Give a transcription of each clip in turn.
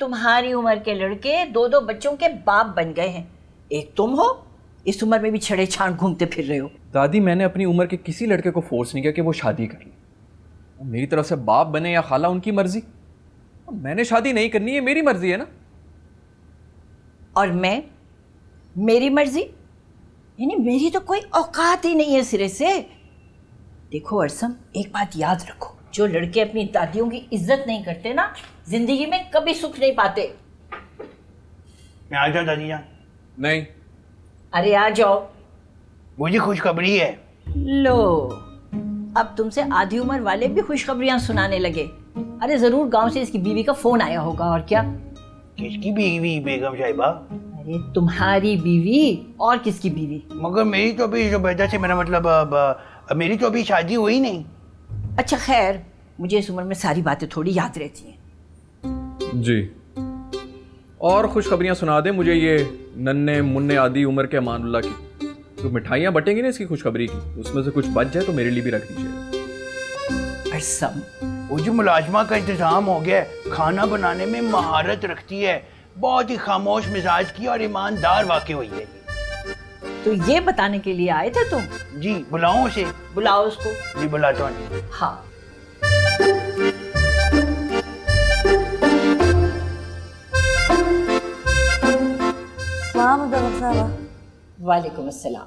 तुम्हारी उम्र के लड़के 2-2 बच्चों के बाप बन गए हैं। एक तुम हो, इस उम्र में भी छड़े छाड़ घूमते फिर रहे हो। दादी, मैंने अपनी उम्र के किसी लड़के को फोर्स नहीं किया कि वो शादी कर ले। मेरी तरफ से बाप बने या खाला, उनकी मर्जी। मैंने शादी नहीं करनी, है मेरी मर्जी है ना। और मैं, मेरी मर्जी? यानी मेरी तो कोई औकात ही नहीं है सिरे से। देखो अरसम, एक बात याद रखो, जो लड़के अपनी दादियों की इज्जत नहीं करते ना, जिंदगी में कभी सुख नहीं पाते। मैं आ जाऊं दादी जान? नहीं। अरे आ जाओ। मुझे खुशखबरी है। लो, अब तुमसे आधी उम्र वाले भी खुशखबरियां सुनाने लगे। अरे जरूर गांव से इसकी बीवी का फोन आया होगा, और क्या। किसकी बीवी बेगम साहिबा? अरे तुम्हारी बीवी, और किसकी बीवी? मगर मेरी तो अभी जुबैदा से, मेरा मतलब मेरी तो अभी शादी हुई नहीं। अच्छा खैर, मुझे इस उम्र में सारी बातें थोड़ी याद रहती हैं। जी, और खुशखबरियां सुना दे मुझे, ये नन्हे मुन्ने आदि उम्र के अमानुल्लाह की। तो मिठाइयाँ बटेंगी ना इसकी खुशखबरी की, उसमें से कुछ बच जाए तो मेरे लिए भी रख दीजिए। अरसम, वो जो मुलाजमा का इंतजाम हो गया, खाना बनाने में महारत रखती है, बहुत ही खामोश मिजाज की और ईमानदार वाकई हुई है। तो ये बताने के लिए आए थे तुम? जी, बुलाऊं उसे? बुलाओ उसको। जी बुलाता हूँ। हाँ। वालेकुम अस्सलाम।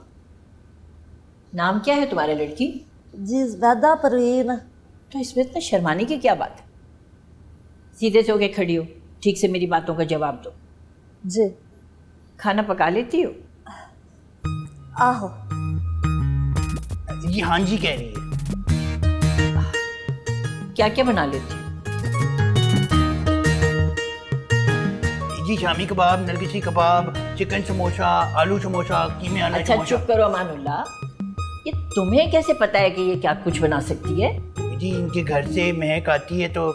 नाम क्या है तुम्हारे लड़की? जी ज़ुबैदा परवीन। तो इसमें इतना शर्माने की क्या बात है? सीधे से होके खड़ी हो, ठीक से मेरी बातों का जवाब दो। जी। खाना पका लेती हो? आहो। जी हाँ जी कह रही है। क्या क्या बना लेती हो? जी शामी कबाब, नरगिसी कबाब, चिकन समोसा, आलू समोसा, कीमे आलू अच्छा समोसा। चुप करो अमानुल्लाह, ये तुम्हें कैसे पता है कि ये क्या कुछ बना सकती है? जी इनके घर से महक आती है तो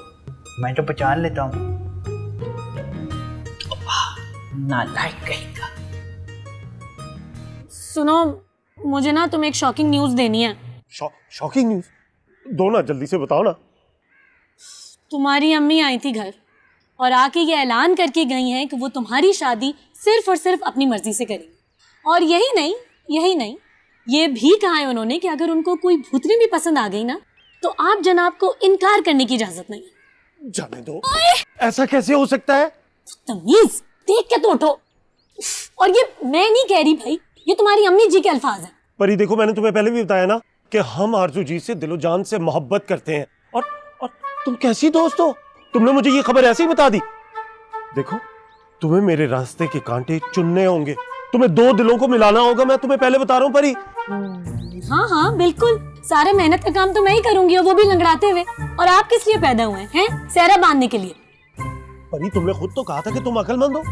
मैं तो पहचान लेता हूँ। नालायक कहेगा। सुनो, मुझे ना तुम्हें एक शॉकिंग न्यूज़ देनी है। Shocking news? दो ना, जल्दी से बताओ ना। तुम्हारी अम्मी आई थी घर और आके ये ऐलान करके गई हैं कि वो तुम्हारी शादी सिर्फ और सिर्फ अपनी मर्जी से करेंगी। और यही नहीं, ये भी कहा है उन्होंने कि अगर उनको कोई भूतनी भी पसंद आ गई ना, तो आप जनाब को इनकार करने की इजाजत नहीं है। जाने दो, ऐसा कैसे हो सकता है? तमीज, देख के तो उठो। और ये मैं नहीं कह रही भाई, ये तुम्हारी अम्मी जी के अल्फाज हैं। परी देखो, मैंने तुम्हें पहले भी बताया ना कि हम आरजू जी से दिलो जान से मोहब्बत करते हैं। और तुम कैसी दोस्त हो? तुमने मुझे ये खबर ऐसे ही बता दी? देखो, तुम्हें मेरे रास्ते के कांटे चुनने होंगे, तुम्हें दो दिलों को मिलाना होगा। मैं तुम्हें पहले बता रहा हूँ परी। हाँ हाँ बिल्कुल, सारे मेहनत का काम तो मैं ही करूंगी, और वो भी लंगड़ाते हुए। और आप किस लिए पैदा हुए हैं? सेहरा बांधने के लिए। परी तुमने खुद तो कहा था कि तुम अक्लमंद हो।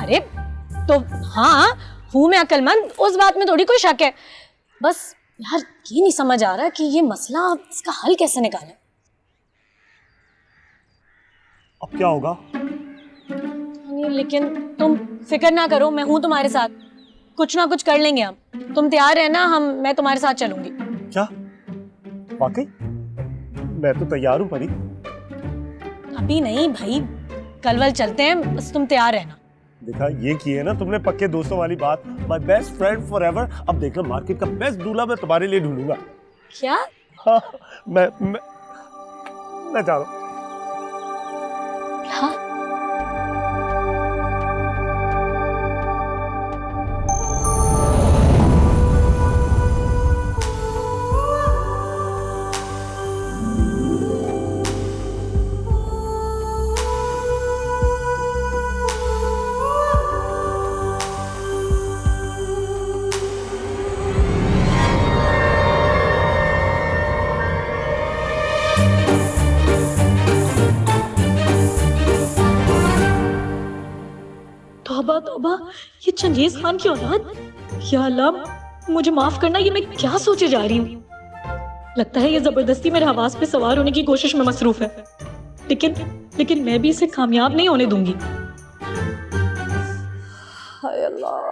अरे तो हाँ, हूँ मैं अक्लमंद, उस बात में थोड़ी कोई शक है। बस यार ये नहीं समझ आ रहा कि ये मसला, इसका हल कैसे निकालें। अब क्या होगा? लेकिन तुम फिक्र ना करो, मैं हूँ तुम्हारे साथ, कुछ ना कुछ कर लेंगे हम। तुम तैयार है ना? मैं तुम्हारे साथ चलूंगी। क्या वाकई? मैं तो तैयार हूँ परी। अभी नहीं भाई, कल वल चलते हैं, बस तुम तैयार रहना। देखा, ये की है ना तुमने पक्के दोस्तों वाली बात। My best friend forever. अब देखना, मार्केट का बेस्ट दूल्हा मैं तुम्हारे लिए ढूंढूंगा। क्या? हाँ, मैं जा रहा हूँ। हाँ? तौबा तौबा, ये चंगेज खान की औलाद। या अल्लाह मुझे माफ करना, ये मैं क्या सोचे जा रही हूँ। लगता है ये जबरदस्ती मेरे हवास पे सवार होने की कोशिश में मसरूफ है, लेकिन मैं भी इसे कामयाब नहीं होने दूंगी। हाय अल्लाह,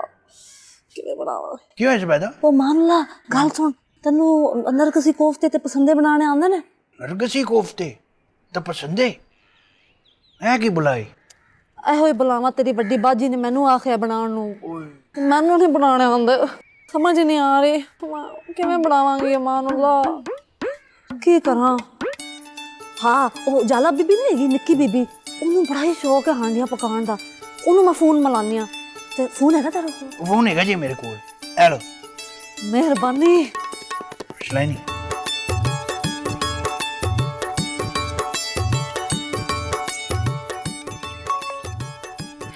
किवें बनावा? क्यों है जुबैदा? ओ मामला गल सुन, तन्नू नरगिसी कोफ्ते ते पसंदे बनाने आंदे ने? नरगिसी कोफ्ते तो पसंदे है की बुलाई? ਇਹੋ ਹੀ ਬੁਲਾਵਾ ਤੇਰੀ ਵੱਡੀ ਬਾਜੀ ਨੇ ਮੈਨੂੰ ਆਖਿਆ ਬਣਾਉਣ ਨੂੰ ਮੈਨੂੰ ਨਹੀਂ ਬਣਾਉਣੇ ਆਉਂਦੇ ਸਮਝ ਨਹੀਂ ਆ ਰਹੀ ਕਿਵੇਂ ਬਣਾਵਾਂਗੀ ਅਮਾਨੁੱਲਾ ਕੀ ਕਰਾਂ ਹਾਂ ਉਹ ਜਾਲਾ ਬੀਬੀ ਨਹੀਂ ਹੈਗੀ ਨਿੱਕੀ ਬੀਬੀ ਉਹਨੂੰ ਬੜਾ ਹੀ ਸ਼ੌਕ ਹੈ ਹਾਂਡੀਆਂ ਪਕਾਉਣ ਦਾ ਉਹਨੂੰ ਮੈਂ ਫੋਨ ਮਿਲਾਉਂਦੀ ਹਾਂ ਤੇ ਫੋਨ ਹੈਗਾ ਤੇਰੇ ਕੋਲ ਫੋਨ ਹੈਗਾ ਜੀ ਮੇਰੇ ਕੋਲ ਇਹ ਲਓ ਮਿਹਰਬਾਨੀ ਸ਼ਲਾਈਨੀ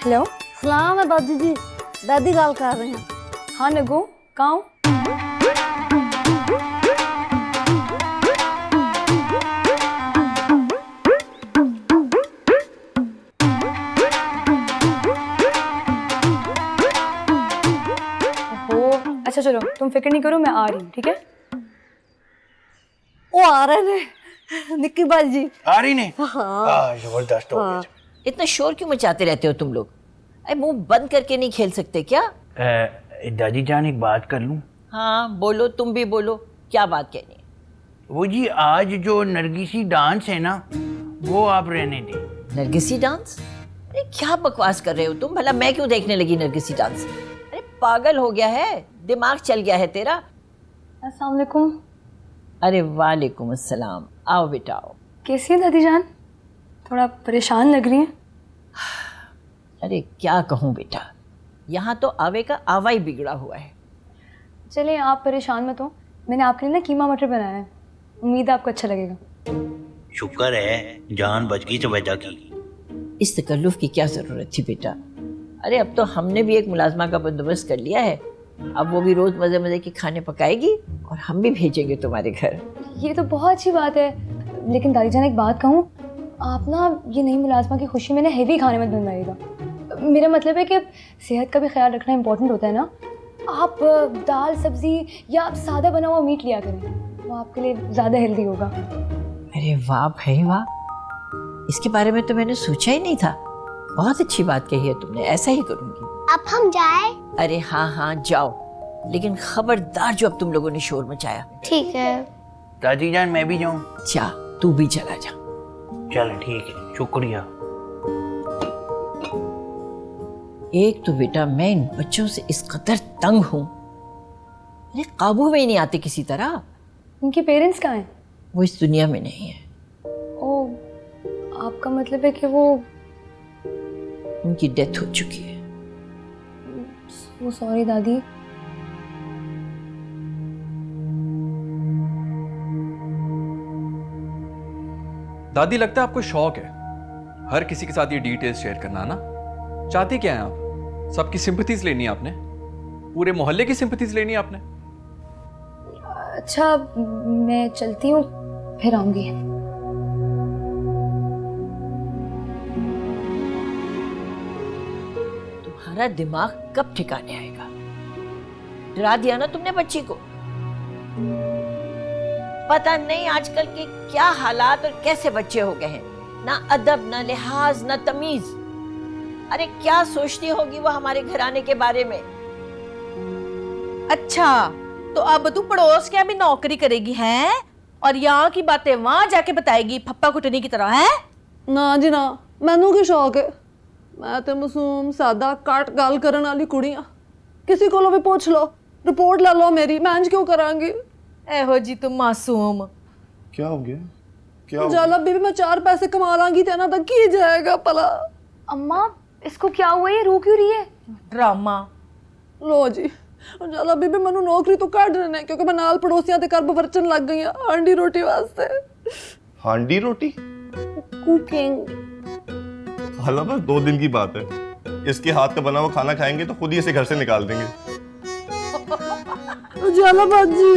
हेलो ਸਲਾਮ ਹੈ ਬਾਜੀ ਜੀ ਦਾਦੀ ਗੱਲ ਕਰ ਰਹੀ ਹਾਂ हाँ नगो कहाँ हो? ओहो, अच्छा चलो तुम फिक्र नहीं करो मैं आ रही हूँ ठीक है। ਉਹ ਆ ਰਹੇ ਨੇ ਨਿੱਕੀ ਬਾਜੀ ਜੀ आ रही ने हाँ जबरदस्त हो गया इतना शोर क्यों मचाते रहते हो तुम लोग? अरे मुंह बंद करके नहीं खेल सकते क्या? दादी जान एक बात कर लूं? हाँ बोलो, तुम भी बोलो, क्या बात कहनी है? वो जी आज जो नरगिसी डांस है ना वो आप रहने दें। नरगिसी डांस? अरे क्या बकवास कर रहे हो तुम? भला मैं क्यों देखने लगी नरगिसी डांस? अरे पागल हो गया है, दिमाग चल गया है तेरा। अस्सलाम वालेकुम। अरे वालेकुम अस्सलाम। आओ बेटा आओ। कैसी है दादी जान? थोड़ा परेशान लग रही हैं। अरे क्या कहूँ बेटा, यहाँ तो आवे का आवा ही बिगड़ा हुआ है। चलिए आप परेशान मत हो, मैंने आपके लिए ना कीमा मटर बनाया है, उम्मीद है आपको अच्छा लगेगा। शुक्र है जान बच गई तवज्जो की। इस तकल्लुफ की क्या ज़रूरत थी बेटा? अरे अब तो हमने भी एक मुलाजमा का बंदोबस्त कर लिया है, अब वो भी रोज़ मज़े मज़े के खाने पकाएगी और हम भी भेजेंगे तुम्हारे घर। ये तो बहुत अच्छी बात है, लेकिन दादी जान एक बात कहूँ, आप ना ये नई मुलाजमा की खुशी में ना हेवी खाने मत बनवाइएगा। मेरा मतलब है कि सेहत का भी ख्याल रखना इम्पोर्टेंट होता है ना। आप दाल सब्जी या सादा बना हुआ मीट लिया करें, वो आपके लिए ज़्यादा हेल्दी होगा। अरे वाह भाई वाह, इसके बारे में तो मैंने सोचा ही नहीं था। बहुत अच्छी बात कही है तुमने, ऐसा ही करूँगी। अब हम जाए? अरे हाँ हाँ जाओ, लेकिन खबरदार जो अब तुम लोगों ने शोर मचाया। ठीक है। दादी जान मैं भी जाऊं? जा, तू भी चला जा। चल ठीक है, शुक्रिया। एक तो बेटा मैं इन बच्चों से इस कदर तंग हूँ, अरे काबू में ही नहीं आते किसी तरह। उनके पेरेंट्स कहाँ हैं? वो इस दुनिया में नहीं है। ओ, आपका मतलब है कि वो उनकी डेथ हो चुकी है। वो सॉरी दादी। दादी लगता है आपको शौक है हर किसी के साथ ये डिटेल्स शेयर करना ना। चाहती क्या है आप? सबकी सिंपैथीज लेनी है आपने, पूरे मोहल्ले की सिंपैथीज लेनी है आपने। अच्छा मैं चलती हूँ, फिर आऊंगी। तुम्हारा दिमाग कब ठिकाने आएगा? डरा दिया ना तुमने बच्ची को। पता नहीं आजकल के क्या हालात और कैसे बच्चे हो गए हैं, ना अदब ना लिहाज ना तमीज। अरे क्या सोचती होगी वो हमारे घराने के बारे में। अच्छा तो अब तू पड़ोस के भी नौकरी करेगी हैं और यहाँ की बातें वहां जाके बताएगी फप्पा कुटनी की तरह है? ਨਾ ਜੀ ਨਾ ਮੈਨੂੰ ਕੀ ਸ਼ੌਕ ਹੈ ਮੈਂ ਤੇ ਮਾਸੂਮ ਸਾਦਾ ਕੱਟ ਗੱਲ ਕਰਨ ਵਾਲੀ ਕੁੜੀ ਆ ਕਿਸੇ ਕੋਲੋਂ ਵੀ ਪੁੱਛ ਲਓ ਰਿਪੋर्ट ਲੈ ਲਓ ਮੇਰੀ ਮੈਂ ਇੰਜ ਕਿਉਂ ਕਰਾਂਗੀ एहो जी तुम मासूम। क्या हो गया? क्या हो जाला बीबी मैं 4 पैसे कमा लांगी तो ना तक की जाएगा भला अम्मा इसको क्या हुआ, ये रो क्यों रही है? ड्रामा। लो जी जाला बीबी मैनू नौकरी तो कढ़ रहे ने क्योंकि मैं नाल पड़ोसियां ते कर बरचन लग गई हां हांडी रोटी वास्ते। हांडी रोटी? कुकिंग हाला बस 2 दिन की बात है, इसके हाथ का बना हुआ खाना खाएंगे तो खुद ही इसे घर से निकाल देंगे। जाला बाजी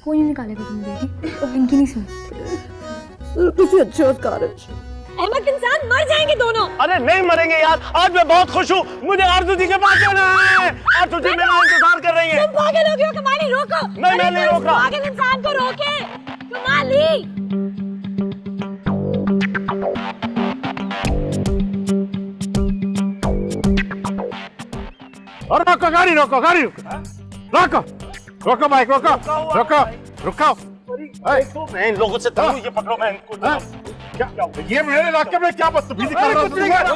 कोई नहीं निकालेगा तुम्हें बेटी, इनकी नहीं सुनी। तुसी अच्छे हो कार अहमद इंसान मर जाएंगे दोनों। अरे नहीं मरेंगे यार, आज मैं बहुत खुश हूँ, मुझे आरजू जी के पास जाना है। आरजू जी मेरा इंतजार कर रही है। तुम पागल हो गए हो कमानी, रोको। मैं नहीं रोक रहा। पागल इंसान को रोके कमाली। और रोको गाड़ी, रोको गाड़ी, रोको रोको बाइक, रोको रोको रुको। मैं इन लोगों से तंग हूं, ये पकड़ो मैं इनको। क्या ये मेरे इलाके में क्या बदतमीजी कर रहा है?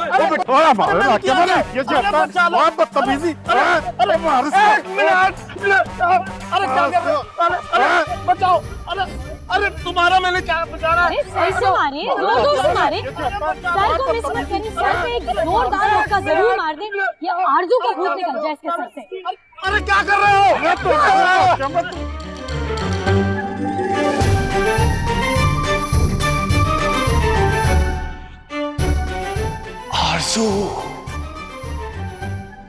अरे हमारे इलाके में ये जाता है बहुत बदतमीजी। अरे अरे क्या कर रहे हो? अरे बचाओ। अरे तुम्हारा मैंने क्या बचाना? अरे सर से मारे, जोर से मारे। सर को मिस मत करिए, सर पे एक जोरदार धक्का जरूर मार दें, ये आरजू का भूत निकल जाए इसके सर से। अरे क्या कर रहे हो? आरजू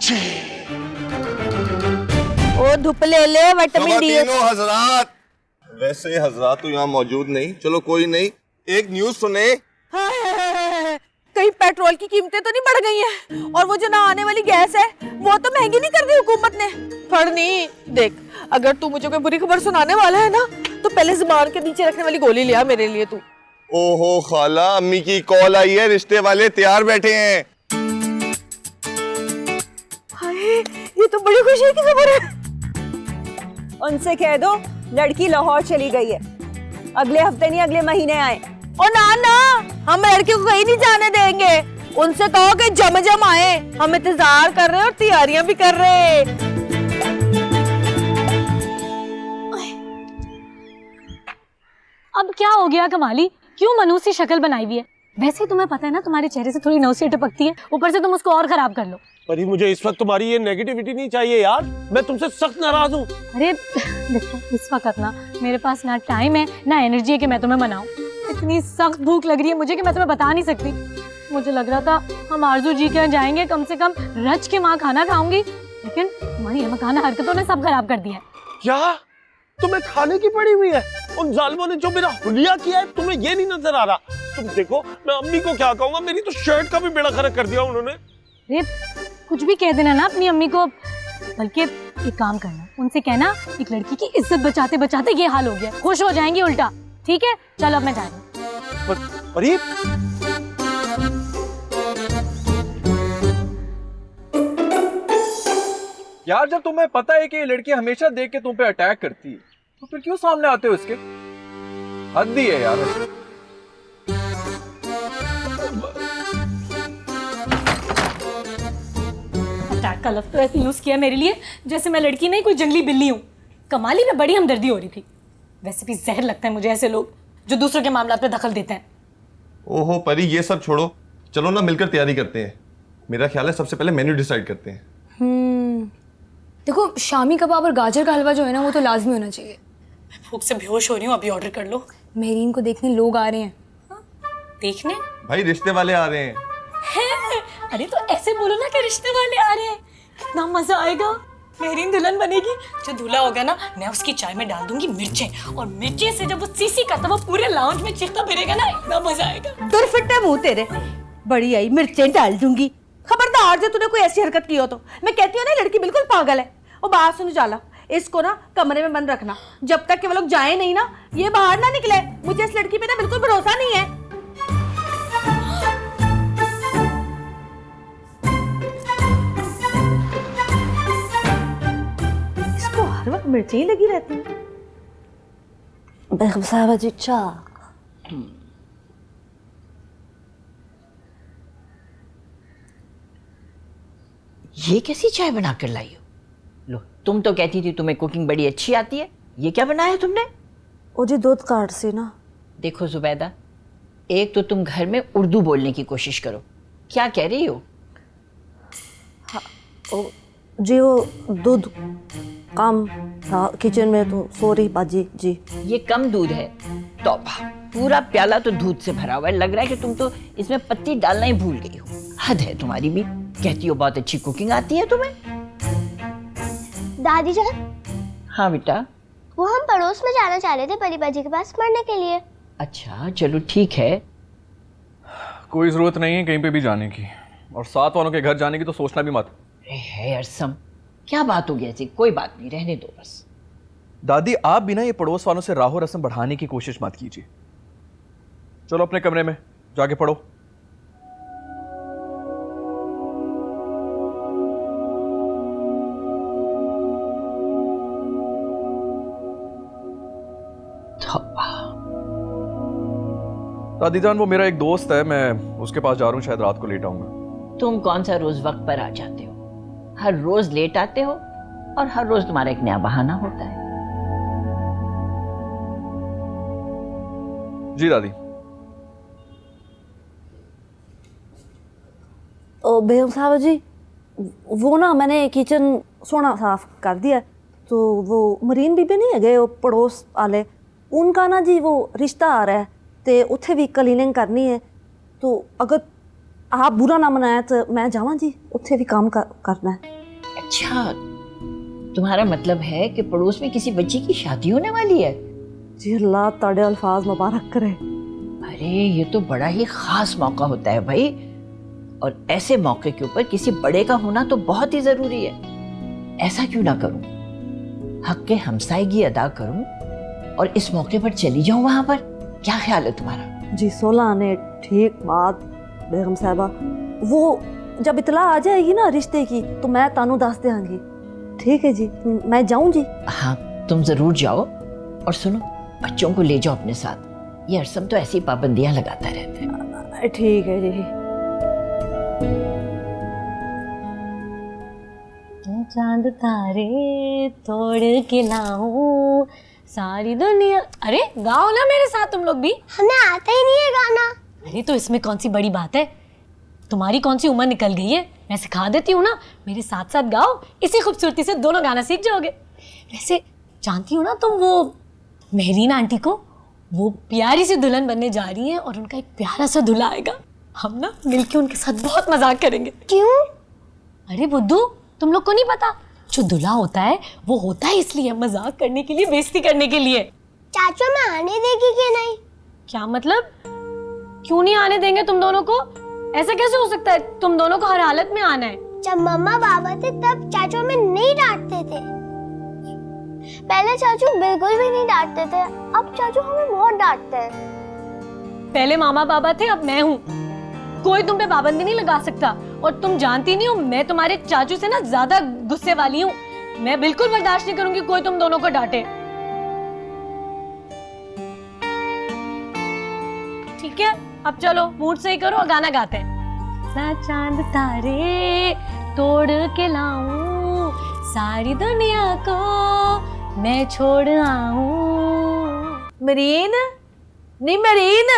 जी ओ धूप ले ले विटामिन डी। खवातीनो हजरात, वैसे हजरात तो यहाँ मौजूद नहीं, चलो कोई नहीं, एक न्यूज सुने। कहीं पेट्रोल की कीमतें तो नहीं बढ़ गई हैं? और वो जो ना आने वाली गैस है वो तो महंगी नहीं कर दी हुकूमत ने। फड़नी देख, अगर तू मुझे कोई बुरी खबर सुनाने वाला है ना तो पहले जुबान के नीचे रखने वाली गोली लिया मेरे लिए तू। ओहो खाला, अम्मी की कॉल आई है, रिश्ते वाले तैयार बैठे हैं। हाय, ये तो बड़ी खुशी की खबर है। उनसे कह दो लड़की लाहौर चली गई है, अगले हफ्ते नहीं अगले महीने आए। ओ ना ना, हम लड़के को कहीं नहीं जाने देंगे। उनसे कहो कि जम जम आए, हम इंतजार कर रहे हैं और तैयारियां भी कर रहे हैं। अब क्या हो गया कमाली, क्यों मनहूस सी शक्ल बनाई हुई है? वैसे तुम्हें पता है ना तुम्हारे चेहरे से थोड़ी नौसियत टपकती है, ऊपर से तुम उसको और खराब कर लो। परी मुझे इस वक्त तुम्हारी ये नेगेटिविटी नहीं चाहिए यार, मैं तुमसे सख्त नाराज हूँ। अरे देखो इस वक्त ना मेरे पास ना टाइम है ना एनर्जी है कि मैं तुम्हें मनाऊं। इतनी सख्त भूख लग रही है मुझे कि मैं तुम्हें बता नहीं सकती। मुझे लग रहा था हम आरजू जी के यहाँ जाएंगे, कम से कम रच के माँ खाना खाऊंगी, लेकिन तुम्हारी मकाना हरकतों ने सब खराब कर दिया है। क्या तुम्हें खाने की पड़ी हुई है? उन जालिमों ने जो मेरा हुलिया किया है तुम्हें ये नहीं नजर आ रहा? तुम देखो मैं अम्मी को क्या कहूंगा, मेरी तो शर्ट का भी बेड़ा गर्क कर दिया उन्होंने। अरे कुछ भी कह देना ना अपनी अम्मी को, बल्कि एक काम करना, उनसे कहना एक लड़की की इज्जत बचाते बचाते ये हाल हो गया, खुश हो जाएंगी उल्टा। ठीक है चलो अब मैं जा रही हूँ। परी यार जब तुम्हें पता है कि ये लड़की हमेशा देख के तुम पे अटैक करती है तो फिर क्यों सामने आते हो इसके? हद ही है यार। अटैक का लफ्ज़ तो ऐसे यूज किया मेरे लिए जैसे मैं लड़की नहीं कोई जंगली बिल्ली हूँ। कमाली में बड़ी हमदर्दी हो रही थी। वैसे भी जहर लगता है मुझे ऐसे लोग जो दूसरों के मामला पे दखल देते हैं। ओहो परी, ये सब छोड़ो, चलो ना मिलकर तैयारी करते हैं। मेरा ख्याल है सबसे पहले मेन्यू डिसाइड करते हैं। देखो शामी कबाब और गाजर का हलवा जो है ना वो तो लाजमी होना चाहिए। मैं भूख से बेहोश हो रही हूँ, अभी ऑर्डर कर लो। मेहरीन को देखने लोग आ रहे हैं। देखने? भाई रिश्ते वाले आ रहे हैं। अरे तो ऐसे बोलो ना कि रिश्ते वाले आ रहे हैं, कितना मजा आएगा। मेहरीन दुल्हन बनेगी, जो दूल्हा होगा ना मैं उसकी चाय में डाल दूंगी मिर्चें, और मिर्चें से जब वो सीसी करता वो पूरे लाउंज में चीखता फिरेगा ना, इतना मजा आएगा। तुर फिट्टे मुंह तेरे, बड़ी आई मिर्चें डाल दूंगी। खबरदार जो तूने कोई ऐसी हरकत की हो तो मैं कहती हूँ ना लड़की बिल्कुल पागल है। और बात सुन जाला, इसको ना कमरे में बंद रखना जब तक कि वो लोग जाए नहीं ना, ये बाहर ना निकले। मुझे इस लड़की पे ना बिल्कुल भरोसा नहीं है। इसको हर वक्त मिर्चें ही लगी रहती हैं। ये कैसी चाय बना कर लाई हो? लो तुम तो कहती थी तुम्हें कुकिंग बड़ी अच्छी आती है, ये क्या बनाया तुमने? ओ जी दूध कार्ड से ना। देखो जुबैदा, एक तो तुम घर में उर्दू बोलने की कोशिश करो। क्या कह रही हो? ओ जी वो दूध कम था किचन में तो सॉरी बाजी जी। ये कम दूध है? तौबा, पूरा प्याला तो दूध से भरा हुआ है। लग रहा है कि तुम तो इसमें पत्ती डालना ही भूल गई हो। हद है तुम्हारी भी। कहती हो बहुत अच्छी कुकिंग आती है तुम्हें। दादी जान, हाँ बेटा। वो हम पड़ोस में जाना चाह रहे थे परी बाजी के पास पढ़ने के लिए। अच्छा चलो ठीक है। कोई जरूरत नहीं है कहीं पे भी जाने की, और साथ वालों के घर जाने की तो सोचना भी मत। है अरसम, क्या बात हो गई ऐसी? कोई बात नहीं, रहने दो बस। दादी आप भी ना ये पड़ोस वालों से राहो रस्म बढ़ाने की कोशिश मत कीजिए। चलो अपने कमरे में जाके पढ़ो। दादी जान वो मेरा एक दोस्त है, मैं उसके पास जा रहा हूँ, शायद रात को लेट आऊंगा। तुम कौन सा रोज वक्त पर आ जाते हो? हर रोज लेट आते हो और हर रोज तुम्हारा एक नया बहाना होता है। जी दादी। बेगम साहब जी, वो ना मैंने किचन सोना साफ कर दिया, तो वो मरीन बीबी नहीं है गए वो पड़ोस वाले, उनका ना जी वो रिश्ता आ रहा है, तो उत्थे भी क्लीनिंग करनी है, तो अगर आप बुरा ना मनाए तो मैं जावा जी, उत्थे भी काम करना है। अच्छा, तुम्हारा मतलब है कि पड़ोस में किसी बच्ची की शादी होने वाली है? जी अल्लाह ताड़े अल्फाज मुबारक करे। अरे ये तो बड़ा ही खास मौका होता है भाई, और ऐसे मौके के ऊपर किसी बड़े का होना तो बहुत ही जरूरी है। ऐसा क्यों ना करूं, हक के हमसायगी अदा करूं और इस मौके पर चली जाऊं वहां पर। क्या ख्याल है तुम्हारा? जी 16 आने ठीक बात बेगम साहबा, वो जब इतला आ जाएगी ना रिश्ते की तो मैं तानू दस देंगी। ठीक है जी, मैं जाऊं जी? हाँ तुम जरूर जाओ, और सुनो बच्चों को ले जाओ अपने साथ, ये अरसम तो ऐसी पाबंदियां लगाता रहता है। ठीक है जी। चांद तारे तोड़ के लाऊं सारी दुनिया। अरे गाओ ना मेरे साथ तुम लोग भी। हमें आता ही नहीं है गाना। अरे तो इसमें कौन सी बड़ी बात है, तुम्हारी कौन सी उम्र निकल गई है, मैं सिखा देती हूँ ना, मेरे साथ साथ गाओ, इसी खूबसूरती से दोनों गाना सीख जाओगे। वैसे जानती हो ना तुम वो मेहरीन आंटी को, वो प्यारी सी दुल्हन बनने जा रही हैं और उनका एक प्यारा सा दूल्हा आएगा, हम ना मिलके उनके साथ बहुत मजाक करेंगे। क्यों? अरे बुद्धू, तुम लोग को नहीं पता, जो दूल्हा होता है वो होता है इसलिए मजाक करने के लिए, बेइज्जती करने के लिए। चाचू में आने देगी कि नहीं? क्या मतलब? क्यों नहीं आने देंगे तुम दोनों को? ऐसा कैसे हो सकता है, तुम दोनों को हर हालत में आना है। जब मम्मा पापा थे तब चाचू हमें नहीं डांटते थे। पहले चाचू बिल्कुल भी नहीं डांटते थे, अब चाचू हमें बहुत डांटते हैं। पहले मामा पापा थे, अब मैं हूँ, कोई तुम पे पाबंदी नहीं लगा सकता। और तुम जानती नहीं हो मैं तुम्हारे चाचू से ना ज्यादा गुस्से वाली हूँ, मैं बिल्कुल बर्दाश्त नहीं करूंगी कोई तुम दोनों को डांटे। ठीक है, अब चलो मूड सही करो और गाना गाते हैं। ना चांद तारे तोड़ के लाऊं सारी दुनिया को मैं छोड़ आऊं। मरीन नहीं मरीन,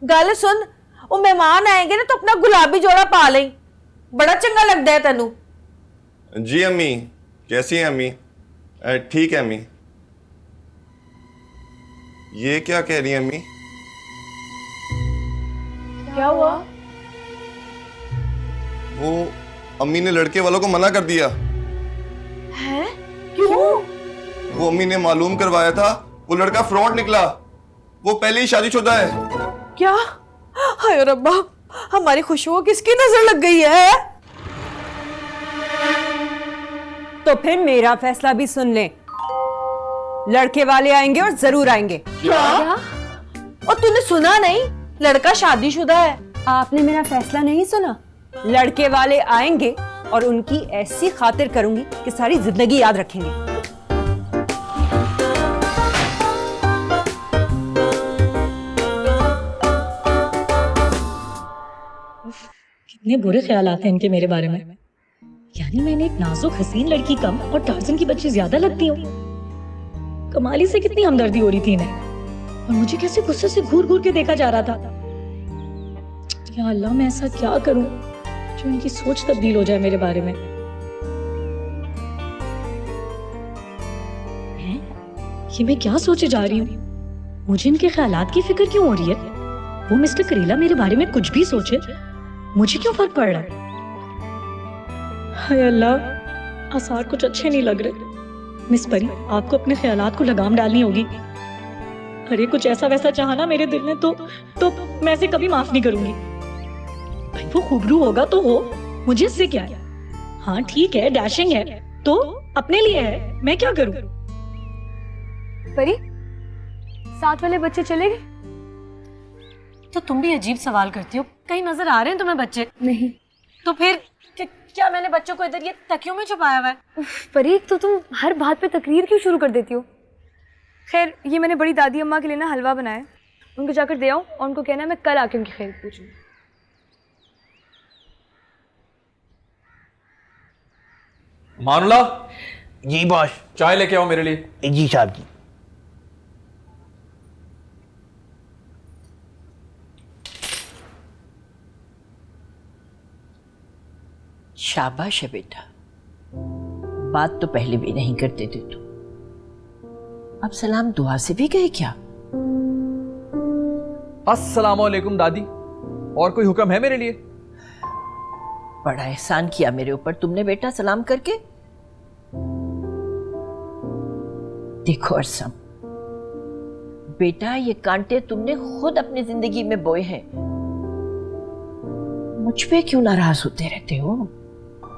गल सुन, वो मेहमान आएंगे ना तो अपना गुलाबी जोड़ा पा ले, बड़ा चंगा लगता है तेनू। जी अम्मी, कैसी हैं अम्मी? ठीक है अम्मी। ये क्या कह रही हैं अम्मी? क्या हुआ? वो अम्मी ने लड़के वालों को मना कर दिया। है? क्यों? वो अम्मी ने मालूम करवाया था, वो लड़का फ्रॉड निकला, वो पहले ही शादीशुदा है। क्या? हाय रब्बा, हमारी खुशबू किसकी नजर लग गई है? तो फिर मेरा फैसला भी सुन ले, लड़के वाले आएंगे और जरूर आएंगे। क्या? और तूने सुना नहीं, लड़का शादीशुदा है। आपने मेरा फैसला नहीं सुना, लड़के वाले आएंगे और उनकी ऐसी खातिर करूंगी कि सारी जिंदगी याद रखेंगे। कितने बुरे ख्याल आते हैं इनके मेरे बारे में। यानी मैंने एक नाजुक हसीन लड़की कम और टार्जन की बच्ची ज्यादा लगती हूँ। कमाली से कितनी हमदर्दी हो रही थी इन्हें, और मुझे कैसे गुस्से से घूर घूर के देखा जा रहा था। या अल्लाह, मैं ऐसा क्या करूं जो इनकी सोच तब्दील हो जाए मेरे बारे में। हैं? ये मैं क्या सोचे जा रही हूँ? मुझे इनके ख्यालात की फिक्र क्यों हो रही है? वो मिस्टर करेला मेरे बारे में कुछ भी सोचे, मुझे क्यों फर्क पड़ रहा है? हाय अल्लाह, आसार कुछ अच्छे नहीं लग रहे। मिस परी, आपको अपने ख्यालात को लगाम डालनी होगी। अरे कुछ ऐसा वैसा चाहा ना मेरे दिल ने तो मैं इसे कभी माफ नहीं करूंगी। भाई वो खूबरू होगा तो हो, मुझे इससे क्या है? हाँ ठीक है, डैशिंग है तो अपने लिए है, मैं क्या करूं? परी, साथ वाले बच्चे चले गए? तो तुम भी अजीब सवाल करती हो, कहीं नजर आ रहे हैं तुम्हें बच्चे? नहीं। तो फिर क्या मैंने बच्चों को इधर ये तकियों में छुपाया हुआ है? परी, तो तुम हर बात पे तकरीर क्यों शुरू कर देती हो? खैर, ये मैंने बड़ी दादी अम्मा के लिए ना हलवा बनाया, उनको जाकर दे आऊँ और उनको कहना है मैं कल आके उनकी खैर पूछूँ। मानुला, जी बॉस। चाय लेके आओ मेरे लिए। जी साहब जी। शाबाश है बेटा, बात तो पहले भी नहीं करते थे तुम, अब सलाम दुआ से भी गए क्या? अस्सलामुअलैकुम दादी, और कोई हुक्म है मेरे लिए? बड़ा एहसान किया मेरे ऊपर तुमने बेटा सलाम करके। देखो अरसम बेटा, ये कांटे तुमने खुद अपनी जिंदगी में बोए हैं, मुझ पे क्यों नाराज होते रहते हो?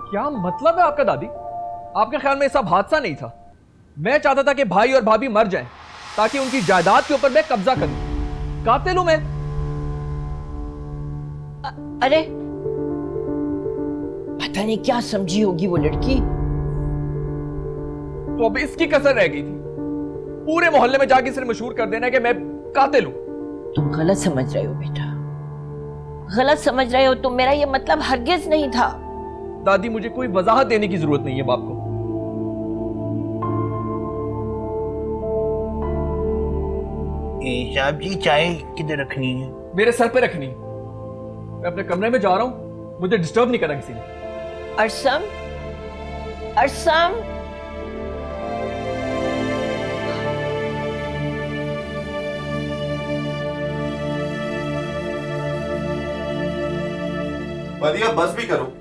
क्या मतलब है आपका दादी? आपके ख्याल में ये सब हादसा नहीं था? मैं चाहता था कि भाई और भाभी मर जाएं ताकि उनकी जायदाद के ऊपर मैं कब्जा करूं। कातिल हूं मैं? अरे पता नहीं क्या समझी होगी वो लड़की। तो अब इसकी कसर रह गई थी, पूरे मोहल्ले में जाके इसे मशहूर कर देना कि मैं कातिल हूं। तुम गलत समझ रहे हो बेटा, गलत समझ रहे हो तुम, मेरा ये मतलब हरगिज नहीं था। दादी मुझे कोई वजाहत देने की जरूरत नहीं है बाप को। साहब जी चाय किधर रखनी है? मेरे सर पे रखनी। मैं अपने कमरे में जा रहा हूं, मुझे डिस्टर्ब नहीं करना किसी ने। अरसम, अरसम, मरिया बस भी करो,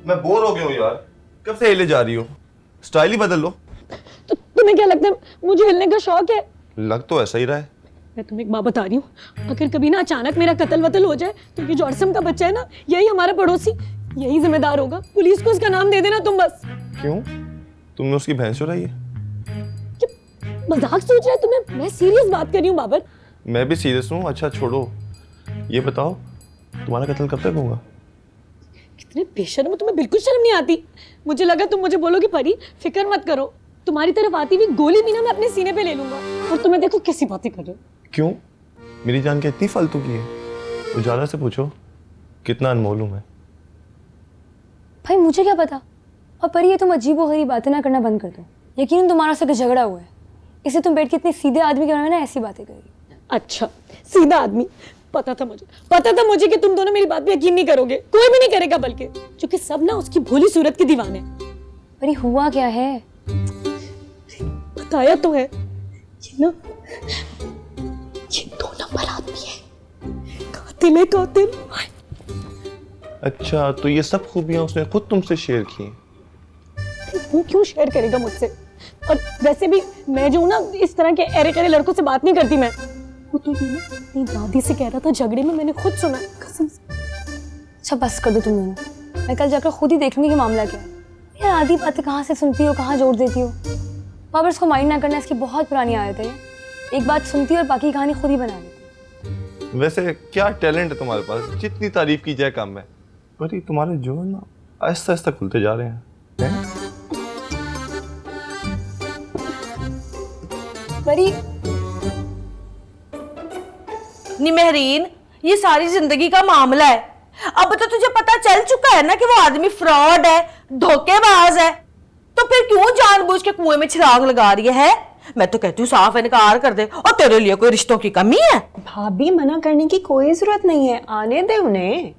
मैं बोर हो गया हूँ यार। कब से हिले जा रही हो? स्टाइल ही बदल लो। तो तुम्हें क्या लगता है मुझे हिलने का शौक है? लग तो ऐसा ही रहा है। मैं तुम्हें एक बात बता रही हूँ, अगर कभी ना अचानक मेरा कत्ल वतल हो जाए तो ये जो अरसम का बच्चा है ना, यही हमारा पड़ोसी, यही जिम्मेदार होगा। पुलिस को इसका नाम दे देना तुम बस। क्यों? तुमने उसकी भैंस चुराई है? मजाक सोच रहा है तुम्हें? मैं सीरियस बात कर रही हूँ बाबर। मैं भी सीरियस हूँ। अच्छा छोड़ो, ये बताओ तुम्हारा कत्ल कब तक होगा? कितने बेशर्म हो, तुम्हें बिल्कुल शर्म नहीं आती। मुझे लगा तुम मुझे बोलोगे परी फिक्र मत करो, तुम्हारी तरफ आती हुई गोली भी ना मैं अपने सीने पे ले लूंगा। और तुम्हें देखो कैसी बातें कर रहे हो। क्यों? मेरी जान क्या इतनी फालतू की है? उजाला से पूछो कितना अनमोल हूं मैं। भाई मुझे क्या पता। और परी ये तुम अजीबोगरीब बातें ना करना बंद कर दो। यकीनन तुम्हारा उससे कुछ झगड़ा हुआ है, इसे तुम बैठ के इतने सीधे आदमी के बारे में ना ऐसी बातें करी। अच्छा सीधा आदमी, पता था मुझे कि तुम दोनों मेरी बात पे यकीन नहीं करोगे, कोई भी नहीं करेगा, बल्कि क्योंकि सब ना उसकी भोली सूरत के दीवाने। परी हुआ क्या है? बताया तो है, ये 2 नंबर आदमी है, कातिल है कातिल। अच्छा तो ये सब खूबियां उसने खुद तुमसे शेयर की? वो क्यों शेयर करेगा मुझसे? और वैसे भी मैं जो हूं ना, इस तरह के एरे करे लड़कों से बात नहीं करती मैं। वो तो ये ना अपनी दादी से कह रहा था झगड़े में, मैंने खुद सुना कसम से। अच्छा बस कर दो तुम दोनों, मैं कल जाकर खुद ही देख लूंगी कि मामला क्या है। यार आधी बातें कहाँ से सुनती हो, कहाँ जोड़ देती हो। बाबर इसको माइंड ना करना, इसकी बहुत पुरानी आदत है। एक बात सुनती है और बाकी कहानी खुद ही बना देती। वैसे क्या टैलेंट है तुम्हारे पास, जितनी तारीफ की जाए कम है। पर तुम्हारे जोड़ ना आहिस्ता आहिस्ता खुलते जा रहे हैं। परी निमहरीन, ये सारी जिंदगी का मामला है। अब तो तुझे पता चल चुका है ना कि वो आदमी फ्रॉड है, धोखेबाज है, तो फिर क्यों जानबूझ के कुएं में चिराग लगा रही है? मैं तो कहती हूँ साफ इनकार कर दे। और तेरे लिए कोई रिश्तों की कमी है? भाभी मना करने की कोई जरूरत नहीं है, आने दे उन्हें।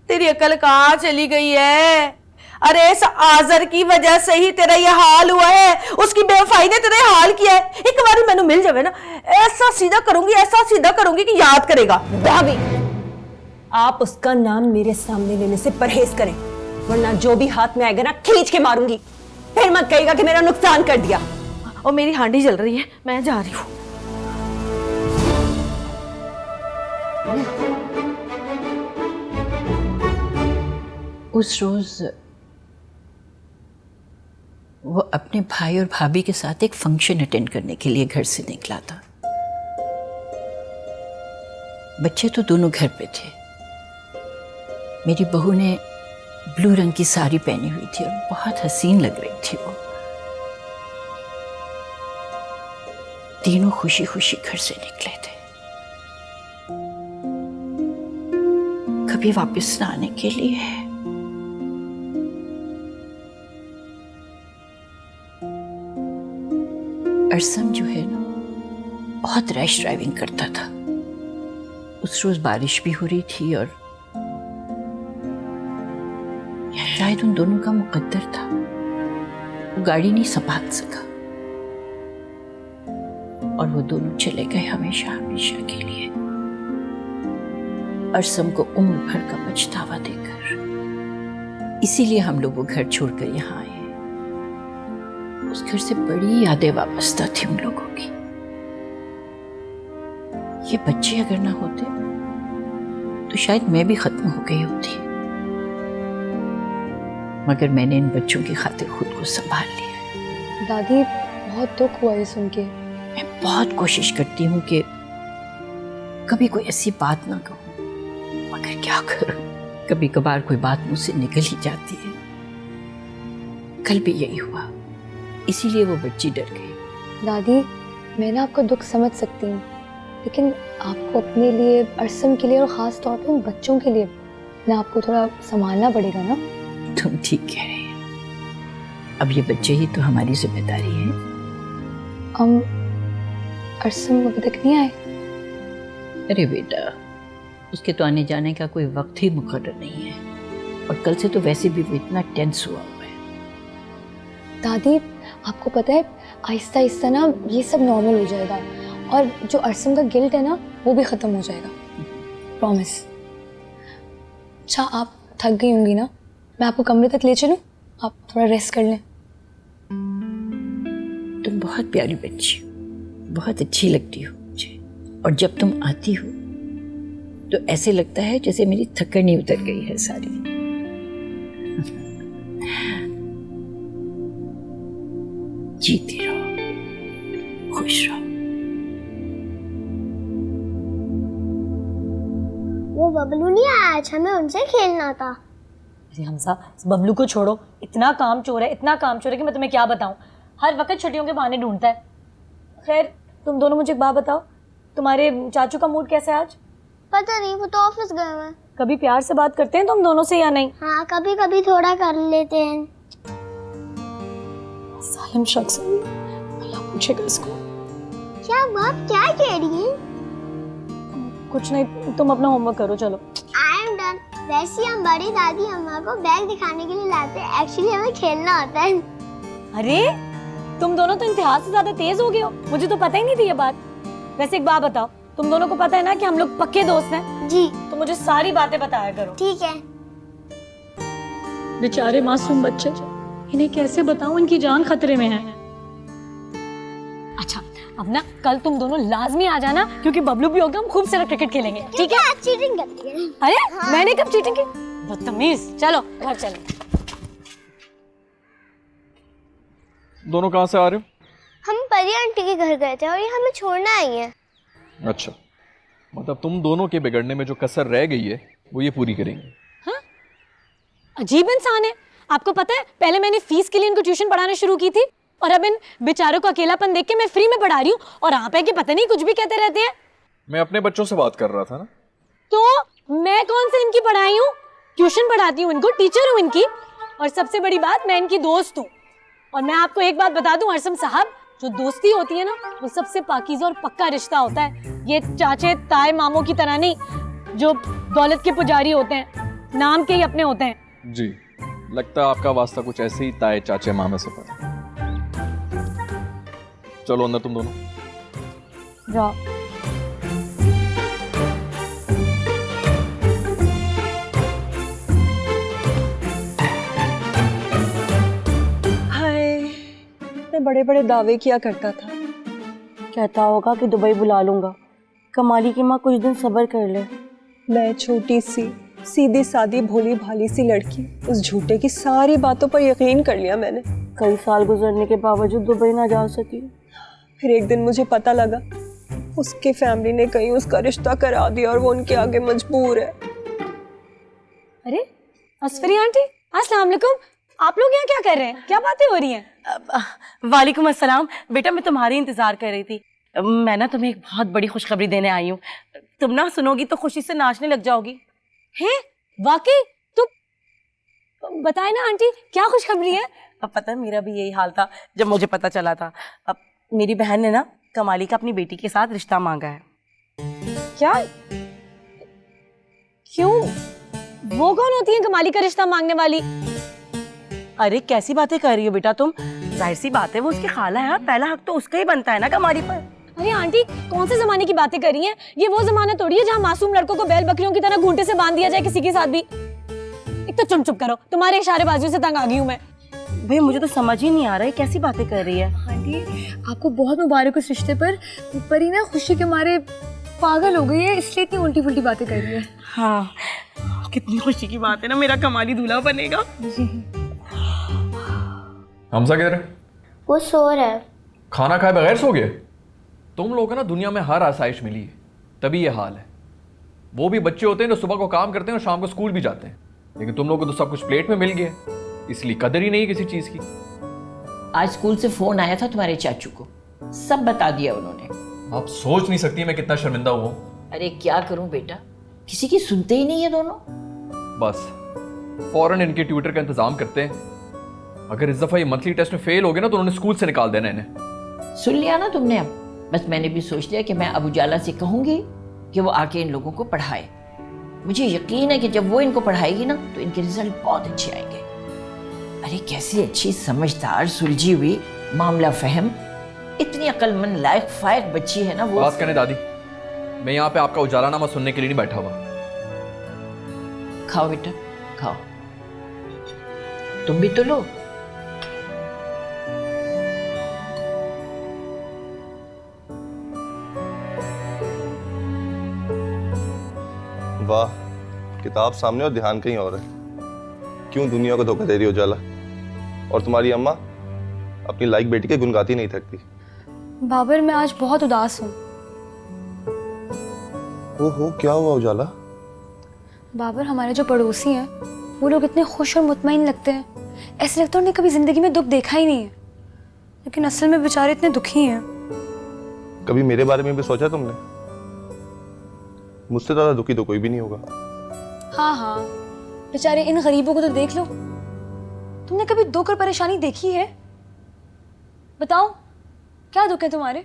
तेरी अकल कहाँ चली गई है? अरे इस आजर की वजह से ही तेरा ये हाल हुआ है, उसकी बेवफाई ने तेरा हाल किया है। एक बार मैंने मिल जावे ना, ऐसा सीधा करूंगी कि याद करेगा। भाभी आप उसका नाम मेरे सामने लेने से परहेज करें, वरना जो भी हाथ में आएगा ना खींच के मारूंगी। फिर मत कहिएगा कि मेरा नुकसान कर दिया। और मेरी हांडी जल रही है, मैं जा रही हूँ। उस रोज वो अपने भाई और भाभी के साथ एक फंक्शन अटेंड करने के लिए घर से निकला था। बच्चे तो दोनों घर पे थे। मेरी बहू ने ब्लू रंग की साड़ी पहनी हुई थी और बहुत हसीन लग रही थी वो। तीनों खुशी खुशी घर से निकले थे। भी वापस ना आने के लिए। अरसम जो है ना बहुत रैश ड्राइविंग करता था। उस रोज बारिश भी हो रही थी और या शायद उन दोनों का मुकद्दर था, वो गाड़ी नहीं संभाल सका और वो दोनों चले गए हमेशा हमेशा के लिए, अरसम को उम्र भर का पछतावा देकर। इसीलिए हम लोग वो घर छोड़कर यहाँ आए। उस घर से बड़ी यादें वाबस्ता थी उन लोगों की। ये बच्चे अगर ना होते तो शायद मैं भी खत्म हो गई होती, मगर मैंने इन बच्चों की खातिर खुद को संभाल लिया। दादी बहुत दुख हुआ ये सुन के। मैं बहुत कोशिश करती हूँ कि कभी कोई ऐसी बात ना कहूँ, मगर क्या करूँ, कभी कभार कोई बात मुझसे निकल ही जाती है। कल भी यही हुआ, इसीलिए वो बच्ची डर गई। दादी मैं ना आपका दुख समझ सकती हूँ, लेकिन आपको अपने लिए, अरसम के लिए और ख़ास तौर पे उन बच्चों के लिए ना आपको थोड़ा संभालना पड़ेगा ना। तुम ठीक कह रही हो, अब ये बच्चे ही तो हमारी जिम्मेदारी है। अरसम अभी तक नहीं आए? अरे बेटा, उसके तो आने जाने का कोई वक्त ही मुकर्रर नहीं है, और कल से तो वैसे भी वो इतना टेंस हुआ हुआ है। दादी आपको पता है आहिस्ता आहिस्ता ना ये सब नॉर्मल हो जाएगा, और जो अरसम का गिल्ट है ना वो भी ख़त्म हो जाएगा, प्रॉमिस। अच्छा आप थक गई होंगी ना, मैं आपको कमरे तक ले चलूं, आप थोड़ा रेस्ट कर लें। तुम बहुत प्यारी बच्ची हो, बहुत अच्छी लगती हो मुझे, और जब तुम आती हो तो ऐसे लगता है जैसे मेरी थकन ही उतर गई है सारी। जीती रहो, खुश रहो। वो बबलू नहीं आया आज, हमें उनसे खेलना था। अरे हमसा, इस बबलू को छोड़ो, इतना काम चोर है, इतना काम चोर है कि मैं तुम्हें क्या बताऊं। हर वक्त छुट्टियों के बहाने ढूंढता है। खैर तुम दोनों मुझे एक बात बताओ, तुम्हारे चाचू का मूड कैसा है आज? पता नहीं, वो तो ऑफिस गए हुए हैं। कभी प्यार से बात करते हैं तुम दोनों से या नहीं? हाँ कभी कभी थोड़ा कर लेते हैं। सालिम शख्स, अल्लाह पूछेगा इसको। क्या बात क्या कह रही है? कुछ नहीं, तुम अपना होमवर्क करो, चलो। I am done. वैसे ही हम बड़ी दादी अम्मा को बैग दिखाने के लिए लाते हैं, एक्चुअली हमें खेलना होता है। अरे तुम दोनों तो इंतहा से ज्यादा तेज हो गए हो, मुझे तो पता ही नहीं थी ये बात। वैसे एक बात बताओ, तुम दोनों को पता है ना कि हम लोग पक्के दोस्त हैं? जी। तो मुझे सारी बातें बताया करो। ठीक है। बेचारे मासूम बच्चे, इन्हें कैसे बताऊं, इनकी जान खतरे में है। अच्छा अब ना कल तुम दोनों लाजमी आ जाना, क्योंकि बबलू भी होगा, हम खूब सारा क्रिकेट खेलेंगे, ठीक है? आज चीटिंग करती है। अरे हाँ। मैंने कब चीटिंग की? बदतमीज। चलो घर चलो। दोनों कहाँ से आ रहे हो? हम परी आंटी के घर गए थे और ये हमें छोड़ना आई है। अच्छा, मतलब तुम दोनों के बिगड़ने में जो कसर रह गई है वो ये पूरी करेंगे। हाँ? अजीब इंसान है। आपको पता है पहले मैंने फीस के लिए इनको ट्यूशन पढ़ाना शुरू की थी, और अब इन बेचारों को अकेलापन देख के मैं फ्री में पढ़ा रही हूँ, और आप है कि पता नहीं कुछ भी कहते रहते हैं। मैं अपने बच्चों से बात कर रहा था ना। तो मैं कौन से इनकी पढ़ाई हूँ? ट्यूशन पढ़ाती हूँ इनको, टीचर हूँ इनकी, और सबसे बड़ी बात मैं इनकी दोस्त हूँ। और मैं आपको एक बात बता दूं अरसम साहब, जो दोस्ती होती है ना वो सबसे पाकीज़ा और पक्का रिश्ता होता है। ये चाचे ताए मामों की तरह नहीं, जो दौलत के पुजारी होते हैं, नाम के ही अपने होते हैं। जी, लगता है आपका वास्ता कुछ ऐसे ही ताए चाचे मामे से पड़ा। चलो अंदर तुम दोनों। जाओ। बड़े बड़े दावे किया करता था, कहता होगा कि दुबई बुला लूंगा, कमाली की माँ कुछ दिन सब्र कर ले। मैं छोटी सी सीधी सादी भोली भाली सी लड़की, उस झूठे की सारी बातों पर यकीन कर लिया मैंने। कई साल गुजरने के बावजूद दुबई ना जा सकी। फिर एक दिन मुझे पता लगा उसके फैमिली ने कहीं उसका रिश्ता करा दिया और वो उनके आगे मजबूर है। अरे असफरी आंटी, अस्सलाम वालेकुम। आप लोग यहाँ क्या कर रहे हैं? क्या बातें हो रही हैं? वालेकुम अस्सलाम। बेटा मैं तुम्हारी इंतजार कर रही थी। मैं ना तुम्हें एक बहुत बड़ी खुशखबरी देने आई हूँ। तुम ना सुनोगी तो खुशी से नाचने लग जाओगी। हैं? वाकई? तो बताए ना आंटी, क्या खुशखबरी है? अब पता है मेरा भी यही हाल था जब मुझे पता चला था। अब मेरी बहन ने ना कमाली का अपनी बेटी के साथ रिश्ता मांगा है। क्या? क्यों? वो कौन होती है कमाली का रिश्ता मांगने वाली? अरे कैसी बातें कर रही हो बेटा तुम? जाहिर सी बात है वो उसकी खाला है, पहला हक तो उसका ही बनता है ना कमाली पर। अरे आंटी, कौन से जमाने की बातें कर रही हैं? ये वो जमाना थोड़ी है जहाँ मासूम लड़कों को बैल बकरियों की तरह घूंटे से बांध दिया जाए किसी के साथ भी। एक तो चुप करो, तुम्हारे इशारेबाजियों से तंग आ गई हूँ मैं। भाई मुझे तो समझ ही नहीं आ रहा है कैसी बातें कर रही है। आंटी आपको बहुत मुबारक उस रिश्ते पर। परी ना खुशी के मारे पागल हो गई है, इसलिए इतनी उल्टी फुल्टी बातें कर रही है। हाँ कितनी खुशी की बात है ना, मेरा कमाली दूल्हा बनेगा। हमजा किधर है? वो सो रहा है। खाना खाए बगैर सो गए? तुम लोग ना दुनिया में हर आसाइश मिली है, तभी ये हाल है। वो भी बच्चे होते हैं जो सुबह को काम करते हैं और शाम को स्कूल भी जाते हैं, लेकिन तुम लोगों को तो सब कुछ प्लेट में मिल गया, इसलिए कदर ही नहीं किसी चीज की। आज स्कूल से फोन आया था तुम्हारे चाचू को, सब बता दिया उन्होंने। आप सोच नहीं सकती मैं कितना शर्मिंदा हुआ। अरे क्या करूं बेटा, किसी की सुनते ही नहीं है दोनों। बस फौरन इनके ट्यूटर का इंतजाम करते हैं। अगर इस दफा ये मंथली टेस्ट में फेल हो गए ना तो उन्होंने स्कूल से निकाल देना इन्हें। सुन लिया ना तुमने? अब बस मैंने भी सोच लिया कि मैं अबू जाला से कहूंगी कि वो आके इन लोगों को पढ़ाए। मुझे यकीन है कि जब वो इनको पढ़ाएगी ना तो इनके रिजल्ट बहुत अच्छे आएंगे। अरे कैसी अच्छी समझदार सुलझी हुई, मामला फहम, इतनी अक्लमंद लायक फायक बच्ची है ना वो। बात करने दादी, मैं यहाँ पे आपका उजालानामा सुनने के लिए नहीं बैठा हुआ। खाओ बेटा खाओ, तुम भी तो लो। वाह, किताब सामने और ध्यान कहीं और है। क्यों दुनिया को धोखा दे रही हो उजाला? और तुम्हारी अम्मा अपनी लाइक बेटी के गुण गाती नहीं थकती। बाबर मैं आज बहुत उदास हूँ। ओहो, क्या हुआ उजाला? बाबर हमारे जो पड़ोसी हैं वो लोग इतने खुश और मुतमईन लगते हैं, ऐसे लगता है उन्हें कभी जिंदगी में दुख देखा ही नहीं है, लेकिन असल में बेचारे इतने दुखी हैं। कभी मेरे बारे में भी सोचा तुमने? मुझसे ज्यादा दुखी तो कोई भी नहीं होगा। हाँ हाँ, बेचारे इन गरीबों को तो देख लो। तुमने कभी दुख और परेशानी देखी है? बताओ क्या दुख है तुम्हारे?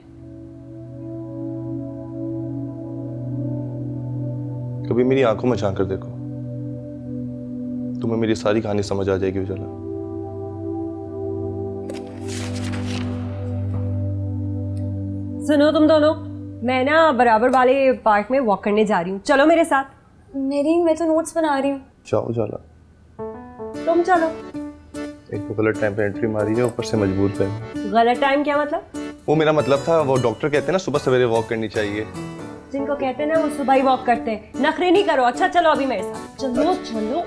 कभी मेरी आंखों में झांक कर देखो, तुम्हें मेरी सारी कहानी समझ आ जाएगी उजाला। सुनो तुम दोनों, मैं ना बराबर वाले पार्क में वॉक करने जा रही हूँ, चलो मेरे साथ। मैं तो नोट्स बना रही हूँ। जाओ उजाला। तुम चलो। एक तो गलत टाइम पे एंट्री मारी है, ऊपर से मजबूर कर। गलत टाइम क्या मतलब? वो मेरा मतलब था, वो डॉक्टर कहते हैं ना सुबह सवेरे वॉक करनी चाहिए। जिनको कहते हैं ना वो सुबह ही वॉक करते हैं। नखरे नहीं करो। अच्छा चलो अभी मेरे साथ। चलो चलो,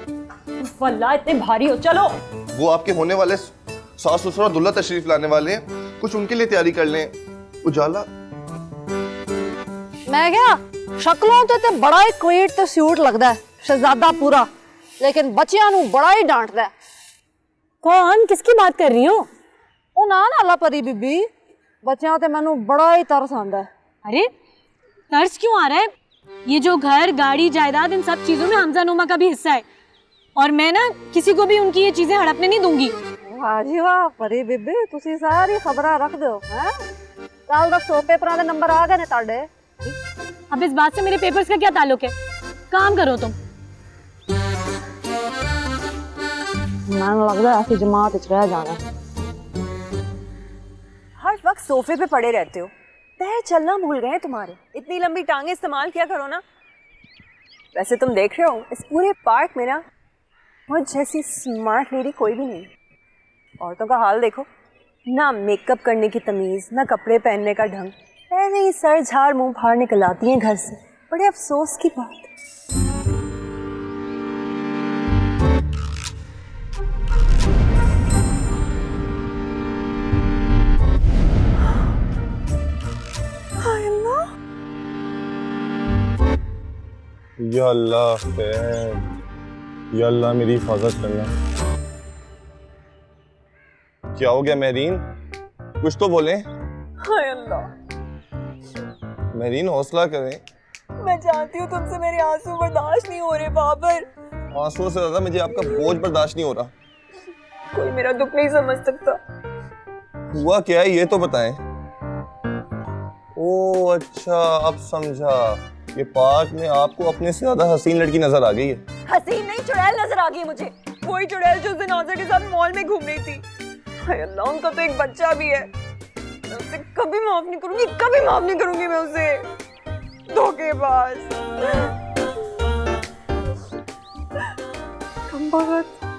वल्लाह इतने भारी हो, चलो। वो आपके होने वाले सास ससुर और दुल्हा तशरीफ लाने वाले हैं, कुछ उनके लिए तैयारी कर लें उजाला। मैं क्या शक्लों ते बड़ा ही क्यूट ते स्यूट लगदा है शहजादा पूरा, लेकिन बच्चियां नू बड़ा ही डांटदा है। कौन? किसकी बात कर रही हो? ओ ना अल्लाह परी बीबी, बच्चियां ते मैनू बड़ा ही तरस आंदा है। अरे तर्स क्यों आ रहा है? ये जो घर, गाड़ी, जायदाद, इन सब चीजों में हमजा नुमा का भी हिस्सा है, और मैं ना किसी को भी उनकी ये चीजें हड़पने नहीं दूंगी। वाह जी वाह परी बीबी, तुसी सारी खबरां रख दो हैं। कल दा 100 पेपरां दे नंबर आ गए ने ताड़े। अब इस बात से मेरे पेपर्स का क्या ताल्लुक है? काम करो तुम। मैनू लगदा ऐसी जमात च रह जाना। हर वक्त सोफे पे पड़े रहते हो, पैर चलना भूल गए तुम्हारे। इतनी लंबी टांगे इस्तेमाल किया करो ना। वैसे तुम देख रहे हो इस पूरे पार्क में ना मुझ जैसी स्मार्ट लेडी कोई भी नहीं। औरतों का हाल देखो, ना मेकअप करने की तमीज, ना कपड़े पहनने का ढंग, ऐसे ही सर झाड़ मुंह फाड़ निकल आती हैं घर से। बड़े अफसोस की बात। या अल्लाह खैर, या अल्लाह मेरी हिफाजत करना। क्या हो गया महरीन? कुछ तो बोले। हाय अल्लाह। महरीन हौसला करें। मैं जानती हूँ तुमसे मेरे आंसू बर्दाश्त नहीं हो रहे बाबर, आंसुओं से ज्यादा मुझे आपका बोझ बर्दाश्त नहीं हो रहा। कोई मेरा दुख नहीं समझ सकता। हुआ क्या है ये तो बताएं। ओ अच्छा, अब समझा। ये पार्क में आपको अपने से ज्यादा हसीन लड़की नजर आ गई है। हसीन नहीं, चुड़ैल नजर आ गई मुझे। वही चुड़ैल जो उस दिन आज़र के साथ मॉल में घूम रही थी। हाय अल्लाह, उनका तो एक बच्चा भी है। मैं उसे कभी माफ नहीं करूंगी, कभी माफ नहीं करूंगी मैं उसे। धोखेबाज। कम बख्त।